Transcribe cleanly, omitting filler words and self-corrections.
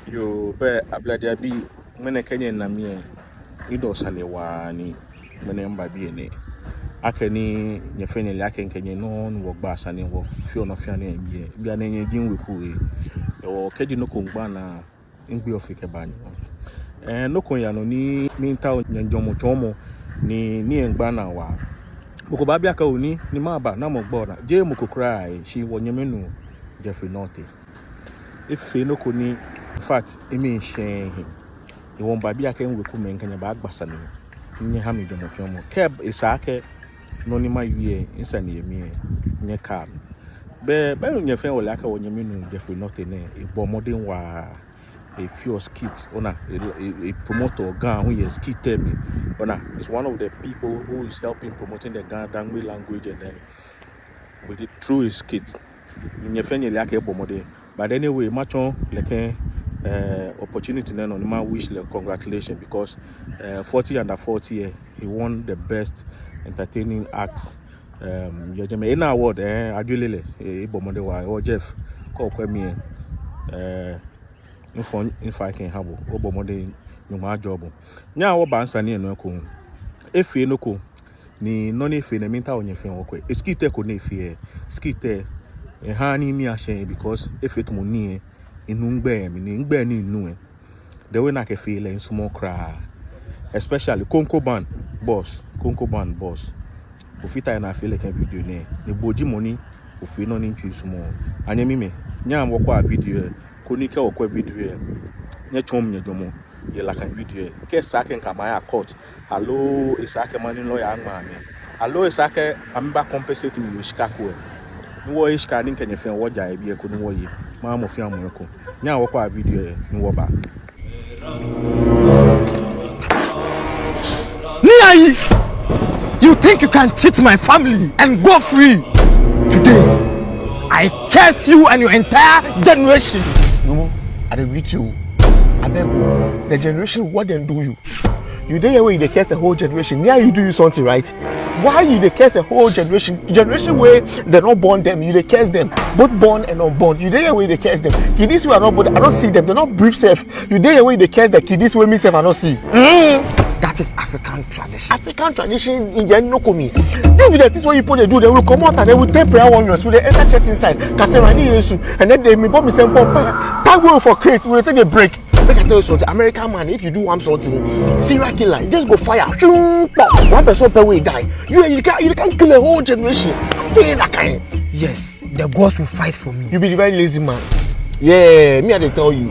You be abladia bi mene Kenya na me ido sane wa ni mene mba bi ne akani nyefene le akenkenye no wo gba sane wo fio no fia na enye bia na enye din weku e wo kedi no kongba na ngbe ofike ba ni no kon ya no ni minta nyanjomo chomo ni engba na wa ko ba bia ka oni ni ma ba na mo gbo na je mo kokra e shi wo nyemenu Jeffrey Nortey if no koni in fact imi shen he won ba bia ka enweku menkanya ba agbasa ni nye ha me jomo chomo keb isake no ni ma wie insane yemi nye car be nyefen wole aka wo nyemenu Jeffrey Nortey ne e bo modern wa a few skit ona a promoter Ghana who is skit tell me ona is one of the people who is helping promoting the Ghana language and then with it through his skit nyefenye like a modern but anyway much on like opportunity no ma wish like congratulations because 40 under 40 he won the best entertaining act yejeme in award adulele e bomode wa o Jeff ko kwemi if I can have obomode nyuma job nya wo ba ansane no ko efie no ko ni no na efie na minta onyefe wo skite ko na efie skite ha ni mi ahye because efie to moni inu ngbe mi ni ngbe ni inu the way na ke feel in small cry especially Konko band boss ofita na feel like video ne boji money ofi no ni ntwi small anya mi nya am wokwa video konika wokwa video nya chom nya jomo ye la kan video ke sake nka ma court hello isake mani lawyer angma me hello isake amba compensate me with shikako ni wo ishika ni nkenye fen wo jaa bi e ko ni wo ye ma mo fi amon ko nya wokwa video ni wo ba Niayi, you think you can cheat my family and go free? Today, I curse you and your entire generation. No, I don't with you. I beg you. The generation, what they do you? You there where you curse the whole generation. Now you do you something right. Why you they curse the whole generation? Generation where they not born them, you they curse them. Both born and unborn. You there where they curse them. Kiddies who are not born, I don't see them. They're not brief self. You there where they curse the kiddies where me self I don't see. That is African tradition. African tradition in the no komi. This be the things what you put they do. They will come out and they will take prayer warriors. So they enter church inside. Kaserani Yesu, and then they may bomb me some pump. That way for crates. We will take a break. Make I tell you something. American man, if you do one something, serial killer, just go fire. One person per way die. You can't kill a whole generation. Feel that kind. Yes, the gods will fight for me. You be the very lazy man. Yeah, me I dey tell you.